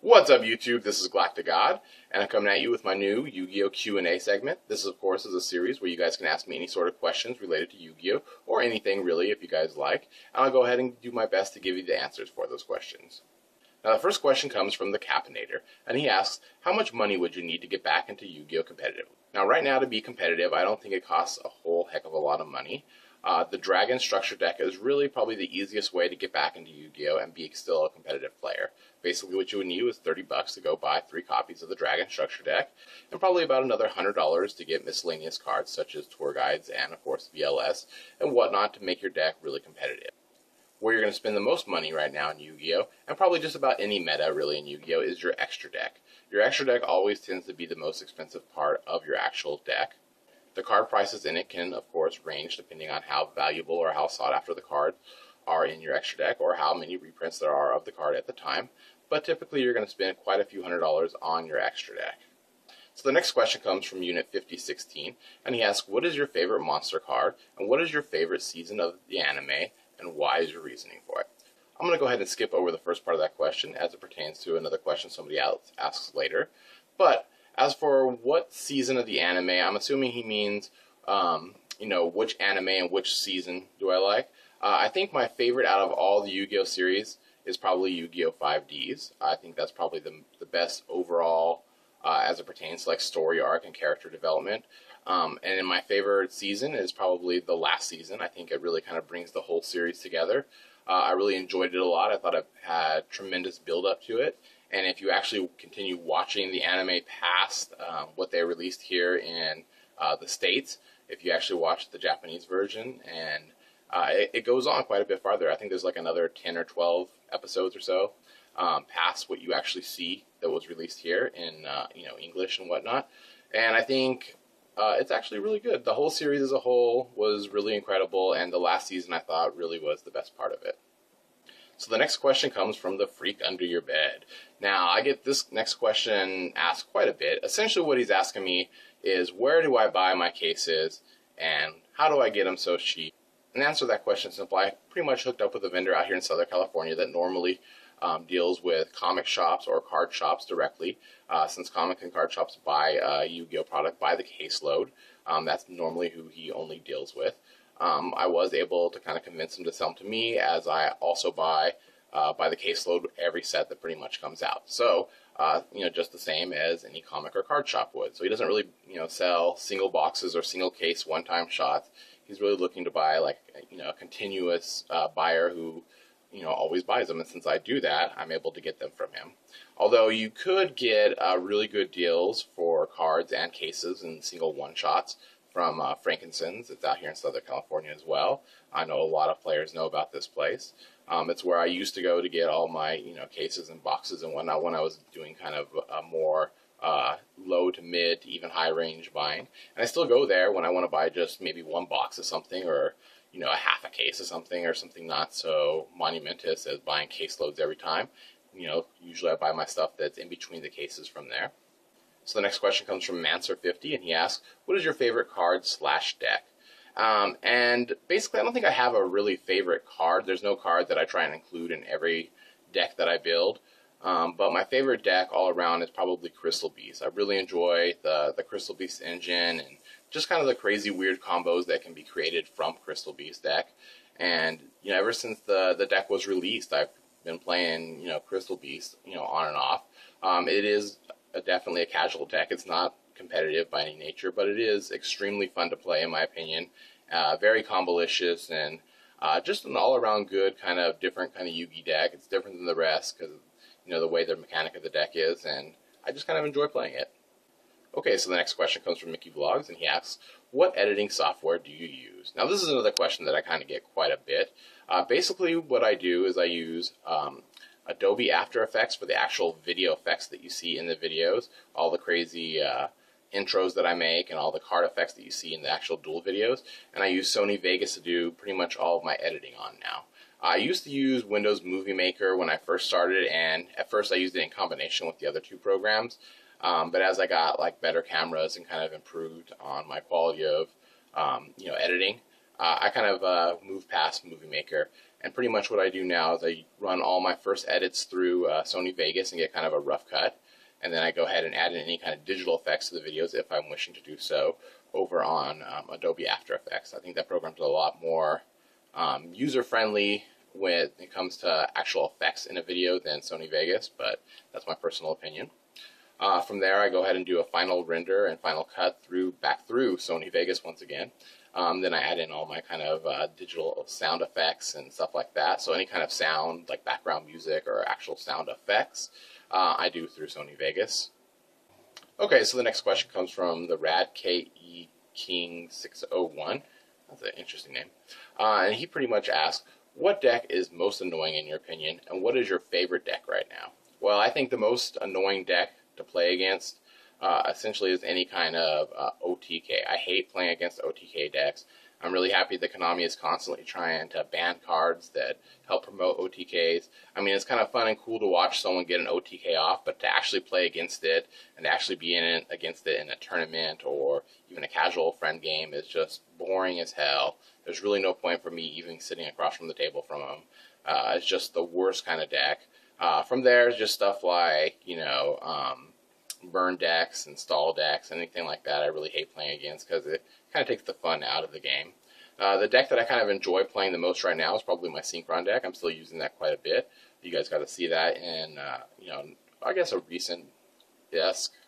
What's up, YouTube? This is Galactic God, and I'm coming at you with my new Yu-Gi-Oh! Q&A segment. This, of course, is a series where you guys can ask me any sort of questions related to Yu-Gi-Oh! Or anything, really, if you guys like. And I'll go ahead and do my best to give you the answers for those questions. Now, the first question comes from the Capinator, and he asks, how much money would you need to get back into Yu-Gi-Oh! Competitive? Now, right now, to be competitive, I don't think it costs a whole heck of a lot of money. The Dragon Structure deck is really probably the easiest way to get back into Yu-Gi-Oh! And be still a competitive player. Basically, what you would need is $30 to go buy 3 copies of the Dragon Structure deck, and probably about another $100 to get miscellaneous cards such as tour guides and, of course, VLS and whatnot to make your deck really competitive. Where you're going to spend the most money right now in Yu-Gi-Oh! And probably just about any meta really in Yu-Gi-Oh! Is your extra deck. Your extra deck always tends to be the most expensive part of your actual deck. The card prices in it can, of course, range depending on how valuable or how sought after the cards are in your extra deck or how many reprints there are of the card at the time. But typically you're going to spend quite a few $100s on your extra deck. So the next question comes from Unit 5016, and he asks, what is your favorite monster card, and what is your favorite season of the anime, and why is your reasoning for it? I'm going to go ahead and skip over the first part of that question as it pertains to another question somebody else asks later. But as for what season of the anime, I'm assuming he means, which anime and which season do I like. I think my favorite out of all the Yu-Gi-Oh! Series is probably Yu-Gi-Oh! 5Ds. I think that's probably the best overall as it pertains to like story arc and character development. And in my favorite season is probably the last season. I think it really kind of brings the whole series together. I really enjoyed it a lot. I thought it had tremendous build-up to it. And if you actually continue watching the anime past what they released here in the States, if you actually watch the Japanese version, and it goes on quite a bit farther. I think there's like another 10 or 12 episodes or so past what you actually see that was released here in English and whatnot. And I think it's actually really good. The whole series as a whole was really incredible, and the last season I thought really was the best part of it. So the next question comes from the Freak Under Your Bed. Now, I get this next question asked quite a bit. Essentially what he's asking me is, where do I buy my cases, and how do I get them so cheap? And the answer to that question is simple. I pretty much hooked up with a vendor out here in Southern California that normally deals with comic shops or card shops directly. Since comic and card shops buy Yu-Gi-Oh! Product by the caseload, that's normally who he only deals with. I was able to kind of convince him to sell them to me, as I also buy by the caseload every set that pretty much comes out. So, just the same as any comic or card shop would. So he doesn't really, sell single boxes or single case one-time shots. He's really looking to buy like, a continuous buyer who, always buys them. And since I do that, I'm able to get them from him. Although you could get really good deals for cards and cases and single one-shots from Frankincense. It's out here in Southern California as well. I know a lot of players know about this place. It's where I used to go to get all my, cases and boxes and whatnot when I was doing kind of more low to mid to even high range buying. And I still go there when I want to buy just maybe one box of something, or, a half a case of something, or something not so monumentous as buying caseloads every time. Usually I buy my stuff that's in between the cases from there. So the next question comes from Manser50, and he asks, what is your favorite card / deck? And basically, I don't think I have a really favorite card. There's no card that I try and include in every deck that I build. But my favorite deck all around is probably Crystal Beast. I really enjoy the Crystal Beast engine and just kind of the crazy weird combos that can be created from Crystal Beast deck. And, ever since the deck was released, I've been playing, Crystal Beast, on and off. It is definitely a casual deck. It's not competitive by any nature, but it is extremely fun to play in my opinion. Very combolicious, and just an all-around good kind of different kind of Yugi deck. It's different than the rest because the way the mechanic of the deck is, and I just kind of enjoy playing it. Okay, so the next question comes from Mickey Vlogs, and he asks, what editing software do you use? Now this is another question that I kind of get quite a bit. Basically what I do is I use Adobe After Effects for the actual video effects that you see in the videos, all the crazy intros that I make and all the card effects that you see in the actual duel videos, and I use Sony Vegas to do pretty much all of my editing on now. I used to use Windows Movie Maker when I first started, and at first I used it in combination with the other 2 programs, but as I got like better cameras and kind of improved on my quality of editing, I kind of moved past Movie Maker And pretty much what I do now is I run all my first edits through Sony Vegas and get kind of a rough cut. And then I go ahead and add in any kind of digital effects to the videos if I'm wishing to do so over on Adobe After Effects. I think that program's a lot more user-friendly when it comes to actual effects in a video than Sony Vegas, but that's my personal opinion. From there, I go ahead and do a final render and final cut back through Sony Vegas once again. Then I add in all my kind of digital sound effects and stuff like that. So any kind of sound, like background music or actual sound effects, I do through Sony Vegas. Okay, so the next question comes from the Rad KE King 601. That's an interesting name. And he pretty much asks, what deck is most annoying in your opinion, and what is your favorite deck right now? Well, I think the most annoying deck to play against essentially is any kind of OTK. I hate playing against OTK decks. I'm really happy that Konami is constantly trying to ban cards that help promote OTKs. I mean, it's kind of fun and cool to watch someone get an OTK off, but to actually play against it and to actually be against it in a tournament or even a casual friend game is just boring as hell. There's really no point for me even sitting across from the table from them. It's just the worst kind of deck. From there, it's just stuff like, burn decks and stall decks, anything like that I really hate playing against because it kind of takes the fun out of the game. The deck that I kind of enjoy playing the most right now is probably my Synchron deck. I'm still using that quite a bit. You guys got to see that in, I guess a recent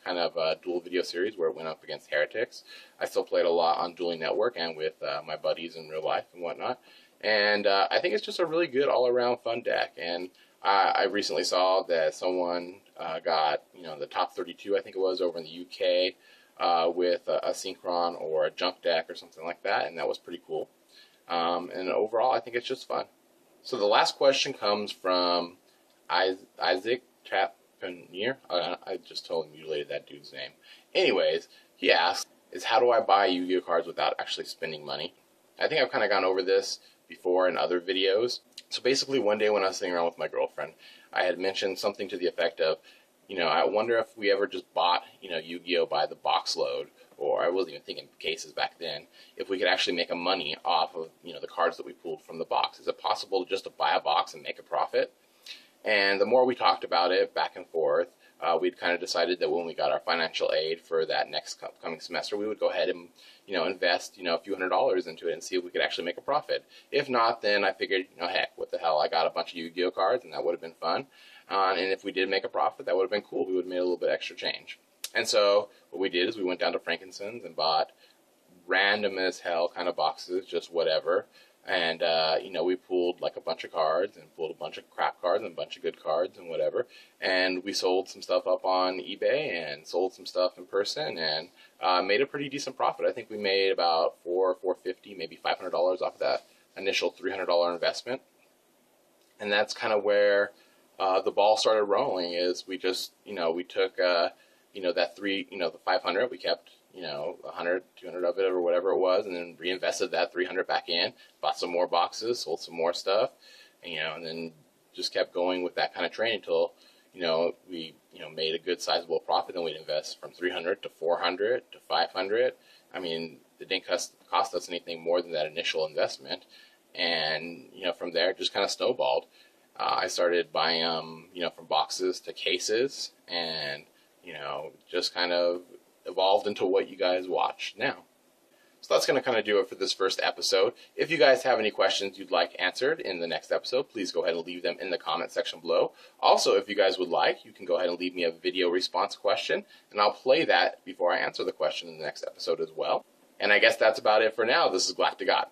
kind of duel video series where it went up against Heretics. I still played a lot on Dueling Network and with my buddies in real life and whatnot. And I think it's just a really good all-around fun deck. And I recently saw that someone got, the top 32, I think it was, over in the UK with a Synchron or a junk deck or something like that, and that was pretty cool. And overall, I think it's just fun. So the last question comes from Isaac Trapanier. I just totally mutilated that dude's name. Anyways, he asks, how do I buy Yu-Gi-Oh cards without actually spending money? I think I've kind of gone over this before in other videos. So basically one day when I was sitting around with my girlfriend, I had mentioned something to the effect of, I wonder if we ever just bought, Yu-Gi-Oh by the box load, or I wasn't even thinking cases back then, if we could actually make a money off of, the cards that we pulled from the box. Is it possible just to buy a box and make a profit? And the more we talked about it back and forth, we'd kind of decided that when we got our financial aid for that next coming semester, we would go ahead and, invest, a few $100s into it and see if we could actually make a profit. If not, then I figured, heck, what the hell, I got a bunch of Yu-Gi-Oh cards, and that would have been fun. And if we did make a profit, that would have been cool. We would have made a little bit extra change. And so what we did is we went down to Frankinson's and bought random as hell kind of boxes, just whatever. And, we pulled like a bunch of cards and pulled a bunch of crap cards and a bunch of good cards and whatever. And we sold some stuff up on eBay and sold some stuff in person and made a pretty decent profit. I think we made about $450, maybe $500 off of that initial $300 investment. And that's kind of where the ball started rolling. Is we just, we took, that the 500, we kept, 100, 200 of it or whatever it was, and then reinvested that 300 back in, bought some more boxes, sold some more stuff, and then just kept going with that kind of train until, we, made a good sizable profit, and we'd invest from 300 to 400 to 500. I mean, it didn't cost us anything more than that initial investment, and, from there it just kind of snowballed. I started buying from boxes to cases, and, just kind of evolved into what you guys watch now. So that's going to kind of do it for this first episode. If you guys have any questions you'd like answered in the next episode, please go ahead and leave them in the comment section below. Also, if you guys would like, you can go ahead and leave me a video response question, and I'll play that before I answer the question in the next episode as well. And I guess that's about it for now. This is GalacticGod.